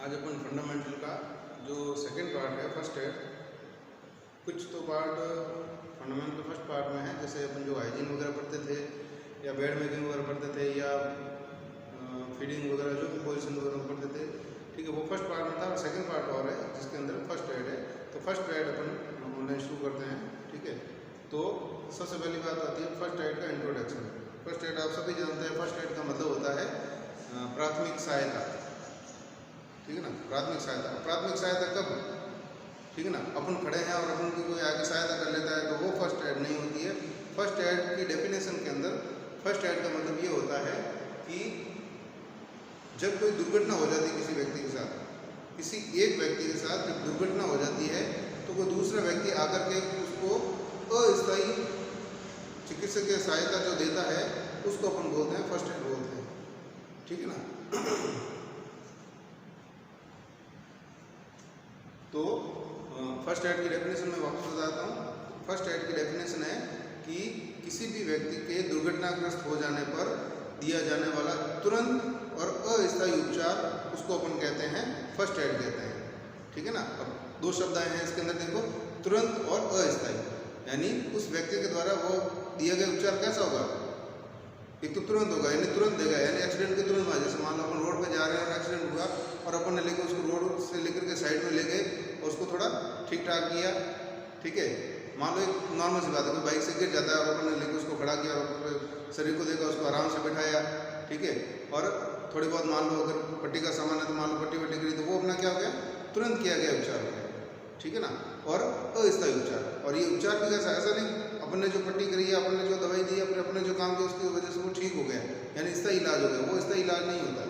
आज अपन फंडामेंटल का जो सेकंड पार्ट है फर्स्ट एड, कुछ तो पार्ट फंडामेंटल फर्स्ट पार्ट में है, जैसे अपन जो हाइजीन वगैरह पढ़ते थे या बेड मेकिंग वगैरह पढ़ते थे या फीडिंग वगैरह जो भी पोजीशन वगैरह पढ़ते थे, ठीक है, वो फर्स्ट पार्ट में था। और सेकंड पार्ट और है जिसके अंदर फर्स्ट एड है। तो फर्स्ट एड अपन ऑनलाइन शुरू करते हैं, ठीक है। तो सबसे पहली बात आती है फर्स्ट एड का इंट्रोडक्शन। फर्स्ट एड आप सभी जानते हैं, फर्स्ट एड का मतलब होता है प्राथमिक सहायता, ठीक है ना। प्राथमिक सहायता, प्राथमिक सहायता कब, ठीक है ना, अपन खड़े हैं और अपन की कोई आगे सहायता कर लेता है तो वो फर्स्ट एड नहीं होती है। फर्स्ट एड की डेफिनेशन के अंदर फर्स्ट एड का मतलब ये होता है कि जब कोई दुर्घटना हो जाती है किसी व्यक्ति के साथ, किसी एक व्यक्ति के साथ जब दुर्घटना हो जाती है तो कोई दूसरा व्यक्ति आकर के उसको अस्थायी चिकित्सकीय सहायता जो देता है उसको अपन बोलते हैं फर्स्ट एड बोलते हैं, ठीक है ना। तो फर्स्ट एड की डेफिनेशन में वापस बताता हूँ। फर्स्ट एड की डेफिनेशन है कि किसी भी व्यक्ति के दुर्घटनाग्रस्त हो जाने पर दिया जाने वाला तुरंत और अस्थायी उपचार, उसको अपन कहते हैं फर्स्ट एड कहते हैं, ठीक है ना। अब दो शब्द आए हैं इसके अंदर, देखो, तुरंत और अस्थायी, यानी उस व्यक्ति के द्वारा वो दिया गया उपचार कैसा होगा, एक तो तुरंत होगा यानी तुरंत देगा, यानी एक्सीडेंट के तुरंत बाद, जैसे मान लो अपन रोड पे जा रहे हैं और एक्सीडेंट हुआ और अपन ने लेकर उसको रोड से लेकर के साइड में ले गए और उसको थोड़ा ठीक ठाक किया, ठीक है। मान लो एक नॉर्मल सी बात है, कोई बाइक से गिर जाता है और अपन ने लेकर उसको खड़ा किया और शरीर को देखा, उसको आराम से बिठाया, ठीक है। और थोड़ी बहुत मान लो अगर पट्टी का सामान है तो मान लो पट्टी वट्टी करी तो वो अपना क्या हो गया, तुरंत किया गया उपचार हो गया, ठीक है ना। और अस्थायी उपचार, और ये उपचार भी कैसा, ऐसा नहीं अपन ने जो पट्टी करी है, अपन ने जो दवाई दी है, अपने जो काम किया उसकी वजह से वो ठीक हो गया यानी स्थायी इलाज हो गया, वो स्थायी इलाज नहीं होता,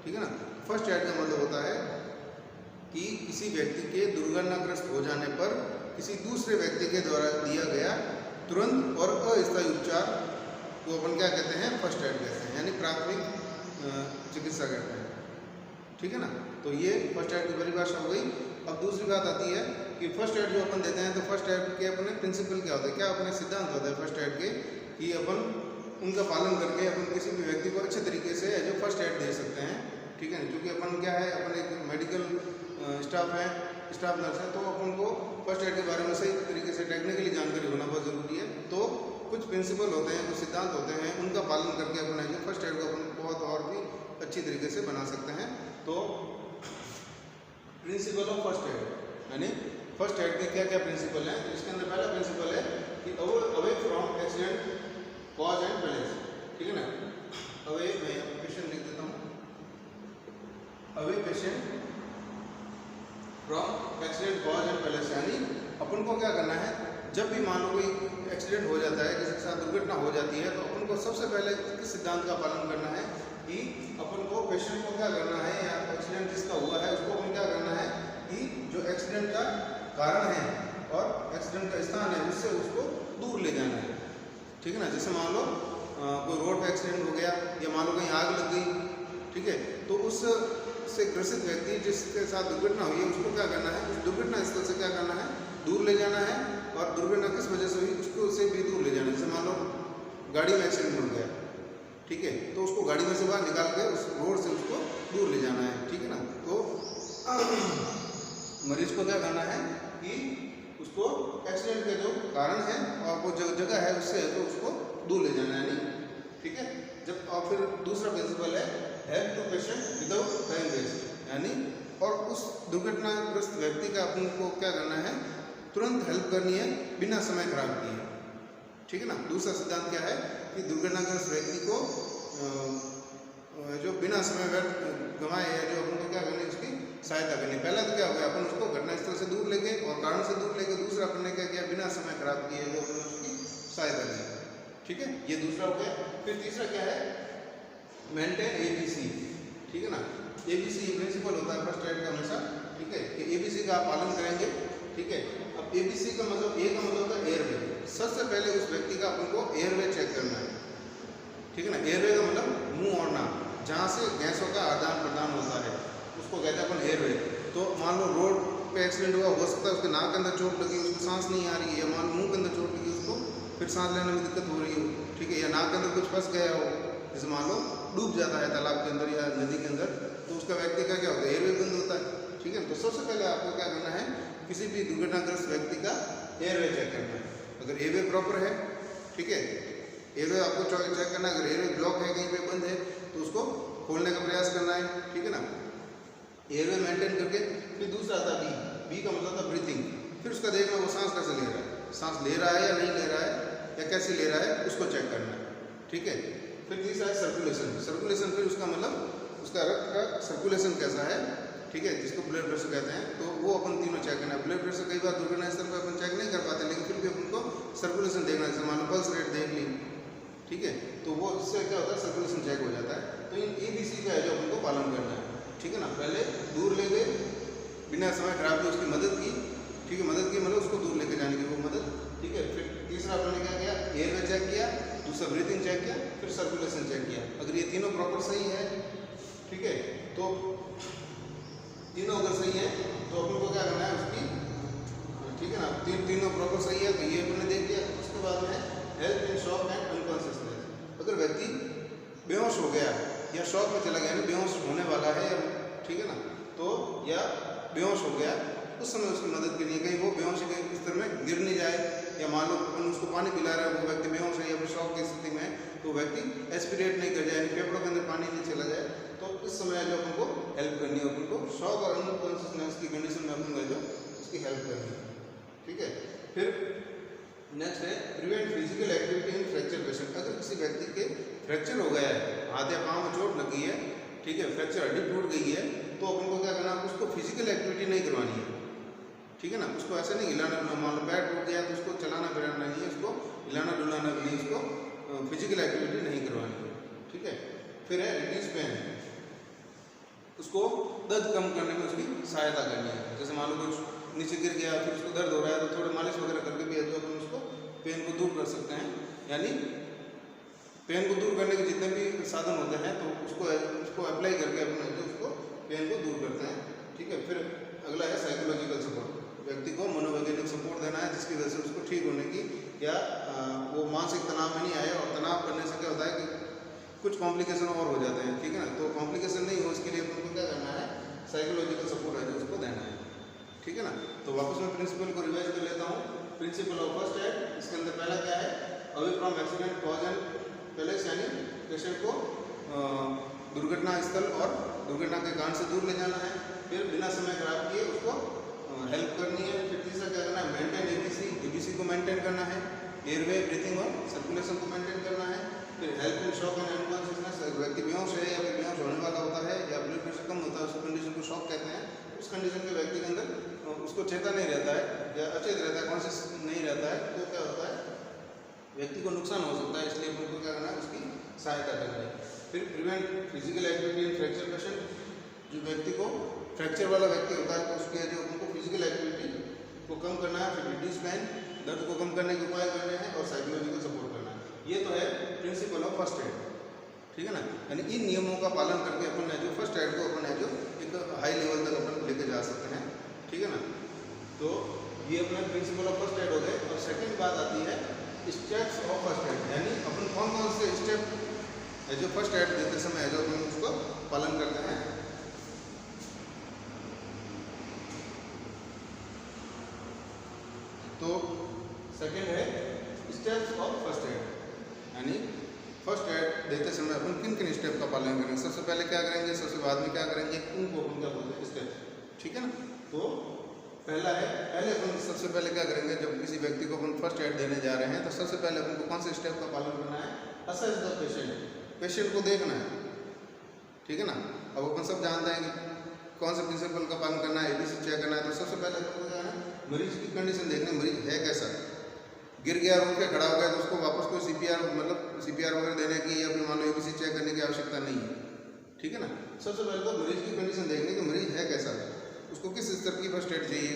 ठीक है ना। फर्स्ट एड का मतलब होता है कि किसी व्यक्ति के दुर्घटनाग्रस्त हो जाने पर किसी दूसरे व्यक्ति के द्वारा दिया गया तुरंत और अस्थायी उपचार को अपन क्या कहते हैं, फर्स्ट एड कहते हैं, यानी प्राथमिक चिकित्सा कहते हैं, ठीक है ना। तो ये फर्स्ट एड की परिभाषा हो गई। अब दूसरी बात आती है कि फर्स्ट एड जो अपन देते हैं तो फर्स्ट एड के अपने प्रिंसिपल क्या होते हैं, क्या अपने सिद्धांत होते हैं फर्स्ट एड के, कि अपन उनका पालन करके अपन किसी भी व्यक्ति को अच्छे तरीके से जो फर्स्ट एड दे सकते हैं, ठीक है। क्योंकि अपन क्या है, अपन एक मेडिकल स्टाफ है, स्टाफ नर्स है, तो अपन को फर्स्ट एड के बारे में सही तरीके से टेक्निकली जानकारी होना बहुत ज़रूरी है। तो कुछ प्रिंसिपल होते हैं, कुछ सिद्धांत होते हैं, उनका पालन करके अपना जो फर्स्ट एड को अपन बहुत और भी अच्छी तरीके से बना सकते हैं। तो प्रिंसिपल ऑफ फर्स्ट एड, यानी फर्स्ट एड के क्या क्या प्रिंसिपल हैं। तो इसके अंदर पहला प्रिंसिपल है कि away from accident cause and balance, ठीक है ना। अवे, मैं पेशेंट लिख देता हूँ, away patient from accident cause and balance, यानी अपन को क्या करना है, जब भी मान लो कोई एक्सीडेंट हो जाता है, किसी के साथ दुर्घटना हो जाती है, तो अपन को सबसे पहले किस सिद्धांत का पालन करना है कि अपन को पेशेंट को क्या करना है, या एक्सीडेंट जिसका हुआ है उसको अपन क्या करना है कि जो एक्सीडेंट का कारण है और एक्सीडेंट का स्थान है उससे उसको दूर ले जाना है, ठीक है ना। जैसे मान लो कोई रोड पे एक्सीडेंट हो गया या मान लो कहीं आग लग गई, ठीक है, तो उससे ग्रसित व्यक्ति जिसके साथ दुर्घटना हुई है उसको क्या करना है, उस दुर्घटना स्थल से क्या करना है, दूर ले जाना है। और दुर्घटना किस वजह से हुई उसको उससे भी दूर ले जाना है। जैसे मान लो गाड़ी में एक्सीडेंट हो गया, ठीक है, तो उसको गाड़ी में से बाहर निकाल के उस रोड से उसको दूर ले जाना है, ठीक है ना। तो मरीज को क्या करना है कि उसको एक्सीडेंट के जो कारण है और वो जो जगह है उससे तो उसको दूर ले जाना है, नहीं, ठीक है। जब और फिर दूसरा प्रिंसिपल है help to patient without time waste, यानी और उस दुर्घटनाग्रस्त व्यक्ति का अपन को क्या करना है, तुरंत हेल्प करनी है बिना समय खराब किए, ठीक है ना। दूसरा सिद्धांत क्या है कि दुर्घटनाग्रस्त व्यक्ति को जो बिना समय गंवाए या जो अपन को क्या करनी है उसकी सहायता करनी। पहला तो क्या हो गया, अपन उसको घटनास्थल से दूर लेके और कारण से दूर लेके, दूसरा अपन ने क्या किया, बिना समय खराब किए जो अपन उसकी सहायता की, ठीक है, ये दूसरा हो गया। फिर तीसरा क्या है, मेंटेन ABC, ठीक है ना। ABC प्रिंसिपल होता है फर्स्ट एड का हमेशा, ठीक है, कि ABC का आप पालन करेंगे, ठीक है। अब ABC का मतलब, ए का मतलब होता है एयरवे, सबसे पहले उस व्यक्ति का अपन को एयरवे चेक करना है, ठीक है ना। एयरवे का मतलब मुंह और नाक, जहाँ से गैसों का आदान प्रदान होता है उसको कहते हैं अपन एयरवे। तो मान लो रोड पे एक्सीडेंट हुआ, हो सकता है उसके नाक के अंदर चोट लगी, उसको सांस नहीं आ रही है, या मान लो मुँह के अंदर चोट लगी, उसको फिर सांस लेने में दिक्कत हो रही हो, ठीक है, या नाक के अंदर कुछ फंस गया हो, जैसे मान लो डूब जाता है तालाब के अंदर या नदी के अंदर, तो उसका व्यक्ति का क्या होता है, एयरवे बंद होता है। ठीक है, तो सबसे पहले आपको क्या करना है, किसी भी दुर्घटनाग्रस्त व्यक्ति का एयरवे चेक करना है। अगर एयरवे प्रॉपर है, ठीक है, एयरवे आपको चेक करना है। अगर एयरवे ब्लॉक है, कहीं पे बंद है, तो उसको खोलने का प्रयास करना है। ठीक है ना, एयरवे मेंटेन करके फिर दूसरा आता है बी का मतलब था ब्रीथिंग। फिर उसका देखना वो सांस कैसे ले रहा है, सांस ले रहा है या नहीं ले रहा है या कैसे ले रहा है, उसको चेक करना है। ठीक है, फिर तीसरा है सर्कुलेशन। फिर उसका मतलब उसका रक्त का सर्कुलेशन कैसा है, ठीक है, जिसको ब्लड प्रेशर कहते हैं, तो वो अपन तीनों चेक करना है। ब्लड प्रेशर कई बार दुर्घटना स्थल पर अपन चेक नहीं कर पाते, लेकिन फिर भी अपन को सर्कुलेशन देखना है। जैसे मान लो पल्स रेट देख ली, ठीक है, तो वो इससे क्या होता है, सर्कुलेशन चेक हो जाता है। तो इन ABC का है जो अपन को पालन करना है। ठीक है ना, पहले दूर ले गए, बिना समय खराब किए उसकी मदद की। ठीक है, मदद की मतलब उसको दूर लेके जाने की वो मदद। ठीक है, फिर तीसरा अपन ने क्या किया, एयरवे चेक किया, दूसरा ब्रीथिंग चेक किया, फिर सर्कुलेशन चेक किया। अगर ये तीनों प्रॉपर सही है, ठीक है, तो तीनों अगर सही है तो अपन को क्या करना है उसकी, ठीक है ना, तीनों प्रॉपर सही है तो ये अपन ने देख लिया। उसके बाद में help in shock and unconsciousness. अगर व्यक्ति बेहोश हो गया या शॉक में चला गया, बेहोश होने वाला है, या ठीक है ना, तो या बेहोश हो गया, उस समय उसकी मदद के लिए कहीं वो बेहोश के स्तर में गिर नहीं जाए, या मान लो अपन उसको पानी पिला रहा है, वो व्यक्ति बेहोश है या फिर शॉक की स्थिति में, तो व्यक्ति एस्पिरेट नहीं कर जाए, फेफड़ों के अंदर पानी नहीं चला जाए, तो इस समय जो अपन को हेल्प करनी है, अपन को शॉक और अनकॉन्शियसनेस की कंडीशन में अपन जो उसकी हेल्प करनी है। ठीक है, फिर नेक्स्ट है prevent physical activity in fracture patient. अगर किसी व्यक्ति के फ्रैक्चर हो गया है, हाथ या पाँव में चोट लगी है, ठीक है, फ्रैक्चर हड्डी टूट गई है, तो अपन को क्या करना है, उसको फिजिकल एक्टिविटी नहीं करवानी है। ठीक है ना, उसको ऐसे नहीं हिलाना, मान लो पैर टूट गया तो उसको चलाना फिराना नहीं है, उसको हिलाना डुलाना भी नहीं, उसको फिजिकल एक्टिविटी नहीं करवानी है। ठीक है, फिर है रिड्यूस पेन, उसको दर्द कम करने में उसकी सहायता करनी है। जैसे मान लो कुछ नीचे गिर गया, फिर उसको दर्द हो रहा है, तो थोड़े मालिश वगैरह करके भी जो अपन उसको पेन को दूर कर सकते हैं। यानी पेन को दूर करने के जितने भी साधन होते हैं, तो उसको अप्लाई करके अपन जो उसको पेन को दूर करते हैं। ठीक है, फिर अगला है साइकोलॉजिकल सपोर्ट। व्यक्ति को मनोवैज्ञानिक सपोर्ट देना है, जिसकी वजह से उसको ठीक होने की या वो मानसिक तनाव में नहीं आए। और तनाव करने से क्या होता है कि कुछ कॉम्प्लिकेशन और हो जाते हैं। ठीक है ना, तो कॉम्प्लिकेशन नहीं हो, इसके लिए उनको क्या करना है, साइकोलॉजिकल सपोर्ट है जो उसको देना है। ठीक है ना, तो वापस मैं प्रिंसिपल को रिवाइज कर लेता हूँ। प्रिंसिपल ऑफ फर्स्ट एड, इसके अंदर पहला क्या है, away from accident cause and place, यानी पेशेंट को दुर्घटना स्थल और दुर्घटना के कारण से दूर ले जाना है। फिर बिना समय खराब किए उसको हेल्प करनी है। फिर तीसरा क्या करना है, मेंटेन एबीसी को मेंटेन करना है, एयरवे, ब्रीथिंग और सर्कुलेशन को मेंटेन करना है। फिर help in shock and unconsciousness, व्यक्ति बेहोश है या फिर बेहोश होने वाला होता है या ब्लड प्रेशर कम होता है, उस कंडीशन को शॉक कहते हैं। उस कंडीशन के व्यक्ति के अंदर उसको चेता नहीं रहता है या अचेत रहता है, कॉन्शियस नहीं रहता है, तो क्या होता है, व्यक्ति को नुकसान हो सकता है। इसलिए अपन को क्या करना है, उसकी सहायता करनी है। फिर prevent physical activity in fracture patient, जो व्यक्ति को फ्रैक्चर वाला व्यक्ति होता है, तो उसके जो उनको फिजिकल एक्टिविटी को कम करना है। फिर रिड्यूस पेन, दर्द को कम करने के उपाय करने हैं, और साइकोलॉजिकल सपोर्ट करना है। ये तो है प्रिंसिपल ऑफ फर्स्ट एड। ठीक है ना, यानी इन नियमों का पालन करके अपन जो फर्स्ट एड को अपन जो एक हाई लेवल तक अपन लेके जा सकते हैं। ठीक है ना, तो ये अपना प्रिंसिपल ऑफ फर्स्ट एड हो गए। और सेकंड बात आती है स्टेप्स ऑफ फर्स्ट एड, यानी अपन कौन कौन से स्टेप है जो फर्स्ट एड देते समय है जो अपन उसको पालन करते हैं। तो सेकंड है स्टेप्स ऑफ फर्स्ट एड, यानी फर्स्ट एड देते समय अपन किन किन स्टेप का पालन करेंगे। सबसे पहले क्या करेंगे, सबसे बाद में क्या करेंगे, उनको अपन क्या बोलते हैं, स्टेप। ठीक है ना, तो पहला है, पहले अपन सबसे पहले क्या करेंगे, जब किसी व्यक्ति को अपन फर्स्ट एड देने जा रहे हैं, तो सबसे पहले अपन को कौन से स्टेप का पालन करना है, असेस द पेशेंट, पेशेंट को देखना है। ठीक है ना, अब अपन सब जानते हैं कि कौन से प्रिंसिपल का पालन करना है, एबीसी चेक करना है। तो सबसे पहले अपन को क्या है, मरीज की कंडीशन देखना, मरीज है कैसा, गिर गया, रुक के खड़ा हो गया, तो उसको वापस कोई सीपीआर वगैरह देने की या फिर मान लो एबीसी चेक करने की आवश्यकता नहीं है। ठीक है ना, सबसे पहले तो मरीज की कंडीशन देखनी कि मरीज है कैसा, उसको किस स्तर की फर्स्ट एड चाहिए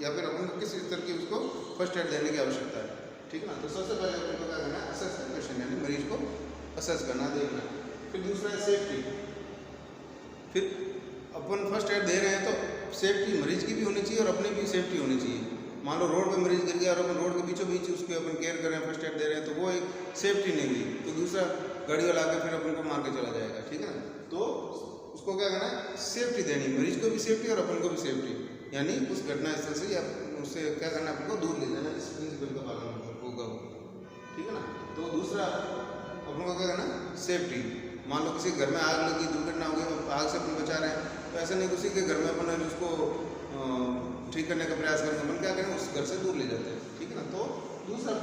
या फिर अपन को किस स्तर की उसको फर्स्ट एड देने की आवश्यकता है। ठीक है ना, तो सबसे पहले अपन को क्या करना है, असेस द पेशेंट, यानी मरीज को असेस करना, देखना। फिर दूसरा है सेफ्टी। फिर अपन फर्स्ट एड दे रहे हैं तो सेफ्टी मरीज की भी होनी चाहिए और अपनी भी सेफ्टी होनी चाहिए। मान लो रोड पे मरीज गिर गया और अपन रोड के बीचों बीच उसके अपन केयर कर रहे हैं, फर्स्ट एड दे रहे हैं, तो वो एक सेफ्टी नहीं हुई। तो दूसरा गाड़ी वाला आके फिर अपन को मार के चला जाएगा, ठीक है ना। तो उसको क्या करना है, सेफ्टी देनी, मरीज को भी सेफ्टी और अपन को भी सेफ्टी, यानी उस घटना स्थल से या उससे क्या करना है, अपन को दूर ले जाना, इस प्रिंसिपल का पालन होगा, ठीक है ना। तो दूसरा अपन को क्या करना, सेफ्टी। मान लो किसी घर में आग लगी, दुर्घटना हो गई, आग से अपन बचा रहे हैं, तो ऐसा नहीं किसी के घर में अपन उसको ठीक करने का प्रयास करेंगे, अपन क्या करें, उस घर से दूर ले जाते हैं, ठीक है ना। तो दूसरा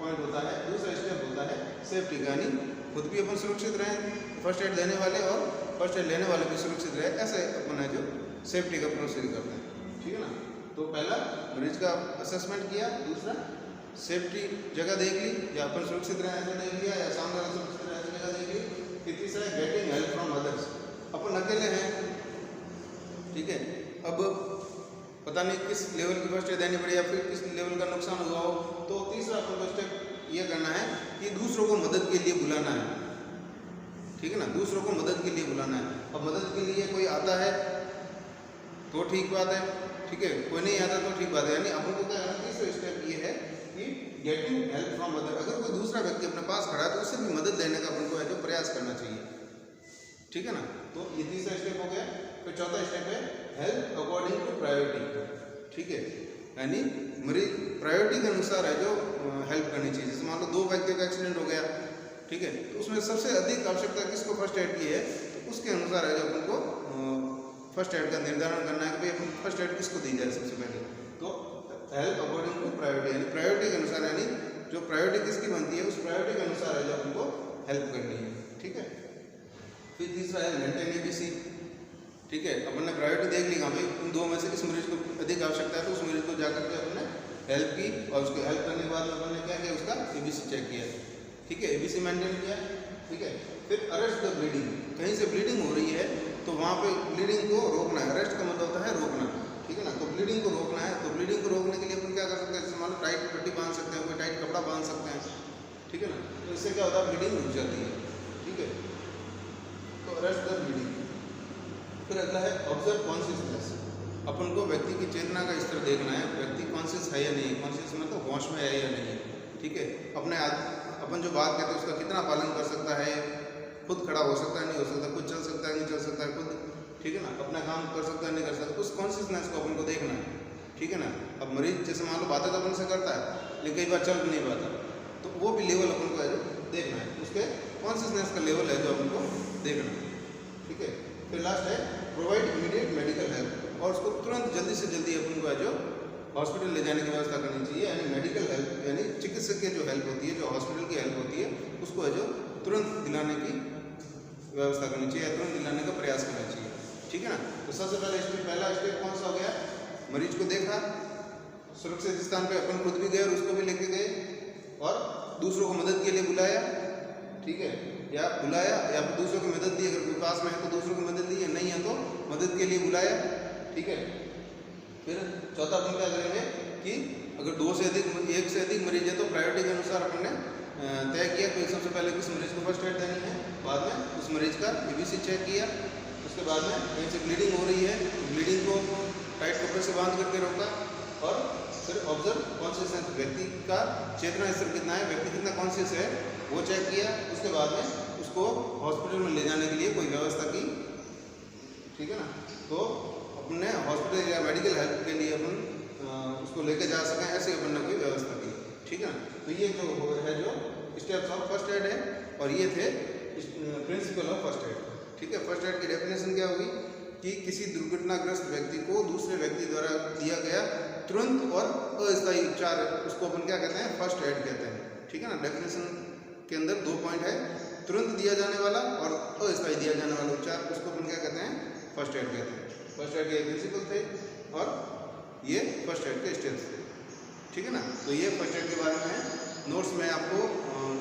पॉइंट होता है, दूसरा स्टेप होता है सेफ्टी का, यानी खुद भी अपन सुरक्षित रहें, फर्स्ट एड देने वाले और फर्स्ट एड लेने वाले भी सुरक्षित रहे, ऐसे अपन है जो सेफ्टी का प्रोसीजर करते हैं, ठीक है ना। तो पहला मरीज का असेसमेंट किया, दूसरा सेफ्टी जगह देख ली, या अपन सुरक्षित रहे ऐसा देख लिया, या सामने वाला सुरक्षित रहे ऐसी जगह देख ली, कि तीसरा है गेटिंग हेल्प फ्रॉम अदर्स। अपन अकेले हैं, ठीक है, अब पता नहीं किस लेवल की फर्स्ट एड देनी पड़ी या फिर किस लेवल का नुकसान हुआ हो, तो तीसरा अपन को स्टेप ये करना है कि दूसरों को मदद के लिए बुलाना है, ठीक है ना, दूसरों को मदद के लिए बुलाना है। अब मदद के लिए कोई आता है तो ठीक बात है, ठीक है, कोई नहीं आता तो ठीक बात है, यानी अपन को क्या करना है, तीसरा स्टेप ये है कि गेटिंग हेल्प फ्रॉम अदर। अगर कोई दूसरा व्यक्ति अपने पास खड़ा है तो उससे भी मदद लेने का अपन को है जो प्रयास करना चाहिए, ठीक है ना। तो ये तीसरा स्टेप हो गया। फिर चौथा स्टेप है हेल्प अकॉर्डिंग टू प्रायोरिटी, ठीक है, यानी मरीज प्रायोरिटी के अनुसार है जो हेल्प करनी चाहिए। जैसे मान लो दो व्यक्तियों का एक्सीडेंट हो गया, ठीक है, तो उसमें सबसे अधिक आवश्यकता किसको फर्स्ट एड की है, तो उसके अनुसार है जो अपन को फर्स्ट एड का निर्धारण करना है कि भाई अपन फर्स्ट एड किसको दी जाए सबसे पहले। तो हेल्प अकॉर्डिंग टू प्रायोरिटी, यानी प्रायोरिटी के अनुसार, यानी जो प्रायोरिटी किसकी बनती है उस प्रायोरिटी के अनुसार है जो अपन को हेल्प करनी है, ठीक है। फिर तीसरा है मेंटेन एबीसी, ठीक है, अपन ने प्रायोरिटी देख ली कहाँ भाई उन दो में से किस मरीज को अधिक आवश्यकता है, तो उस मरीज को जाकर के अपन ने हेल्प की, और उसके हेल्प करने के बाद अपन ने क्या किया, उसका एबीसी चेक किया, ठीक है, एबीसी मेंटेन किया, ठीक है। फिर अरेस्ट द ब्लीडिंग, कहीं से ब्लीडिंग हो रही है तो वहाँ पे ब्लीडिंग को रोकना है, अरेस्ट का मतलब होता है रोकना, ठीक है ना। तो ब्लीडिंग को रोकना है, तो ब्लीडिंग को रोकने के लिए अपन क्या कर सकते हैं, जैसे मान लो टाइट पट्टी बांध सकते हैं, कोई टाइट कपड़ा बांध सकते हैं, ठीक है ना, तो इससे क्या होता है ब्लीडिंग रुक जाती है, ठीक है। तो अरेस्ट द ब्लीडिंग। फिर अगला है ऑब्जर्व कॉन्शियसनेस, अपन को व्यक्ति की चेतना का स्तर देखना है, व्यक्ति कॉन्शियस है या नहीं, कॉन्शियस मतलब होश में है या नहीं, ठीक है। अपने अपन जो बात कहते हैं उसका कितना पालन कर सकता है, खुद खड़ा हो सकता है नहीं हो सकता, खुद चल सकता है नहीं चल सकता है खुद, ठीक है ना, अपना काम कर सकता है नहीं कर सकता, उस कॉन्शियसनेस को अपन को देखना है, ठीक है ना। अब मरीज जैसे मान लो बातें तो अपन से करता है लेकिन कई बार चल नहीं पाता, तो वो भी लेवल अपन को है जो देखना है, उसके कॉन्शियसनेस का लेवल है जो अपन को देखना है, ठीक है। फिर लास्ट है प्रोवाइड इमीडिएट मेडिकल हेल्प, और उसको तुरंत जल्दी से जल्दी अपन को है जो हॉस्पिटल ले जाने की व्यवस्था करनी चाहिए, यानी मेडिकल हेल्प, यानी चिकित्सकीय जो हेल्प होती है, जो हॉस्पिटल की हेल्प होती है, उसको है जो तुरंत दिलाने की व्यवस्था करनी चाहिए, तुरंत दिलाने का प्रयास करना चाहिए, ठीक है ना। तो सबसे पहला स्टेप कौन सा हो गया, मरीज को देखा, सुरक्षित स्थान पे अपन खुद भी गए और उसको भी लेके गए, और दूसरों को मदद के लिए बुलाया, ठीक है, या बुलाया या फिर दूसरों की मदद दी, अगर कोई पास में है तो दूसरों की मदद दी, नहीं है तो मदद के लिए बुलाया, ठीक है। फिर चौथा अपन क्या करेंगे कि अगर एक से अधिक मरीज है तो प्रायोरिटी के अनुसार अपन ने तय किया कि सबसे पहले किस मरीज को फर्स्ट एड देनी है, बाद में उस मरीज का एबीसी चेक किया, उसके बाद में कहीं से ब्लीडिंग हो रही है तो ब्लीडिंग को टाइट कपड़े से बांध करके रोका, और फिर ऑब्जर्व कॉन्शियसनेस, व्यक्ति का चेतना स्तर कितना है, व्यक्ति कितना कॉन्शियस है वो चेक किया, उसके बाद में उसको हॉस्पिटल में ले जाने के लिए कोई व्यवस्था की, ठीक है ना। तो अपने हॉस्पिटल या मेडिकल हेल्प के लिए अपन उसको लेके जा सकें, ऐसे अपन ने कोई व्यवस्था की, ठीक है ना। तो ये जो है जो स्टेप्स ऑफ फर्स्ट एड है, और ये थे प्रिंसिपल ऑफ फर्स्ट एड, ठीक है। फर्स्ट एड की डेफिनेशन क्या होगी कि किसी दुर्घटनाग्रस्त व्यक्ति को दूसरे व्यक्ति द्वारा दिया गया तुरंत और अस्थायी उपचार, उसको अपन क्या कहते हैं, फर्स्ट एड कहते हैं, ठीक है ना। डेफिनेशन के अंदर 2 पॉइंट है, तुरंत दिया जाने वाला और अस्थायी दिया जाने वाला उपचार, उसको अपन क्या कहते हैं, फर्स्ट एड कहते हैं। फर्स्ट एड के प्रिंसिपल थे और ये फर्स्ट एड के स्टेप्स थे, ठीक है ना। तो ये फर्स्ट एड के बारे में है, नोट्स मैं आपको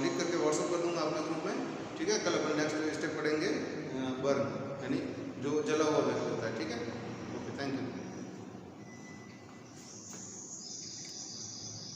लिख करके व्हाट्सअप कर दूंगा अपने ग्रुप में, ठीक है। कल अपन नेक्स्ट स्टेप पढ़ेंगे बर्न, यानी जो जला हुआ व्यक्ति होता है, ठीक है। Okay, thank you.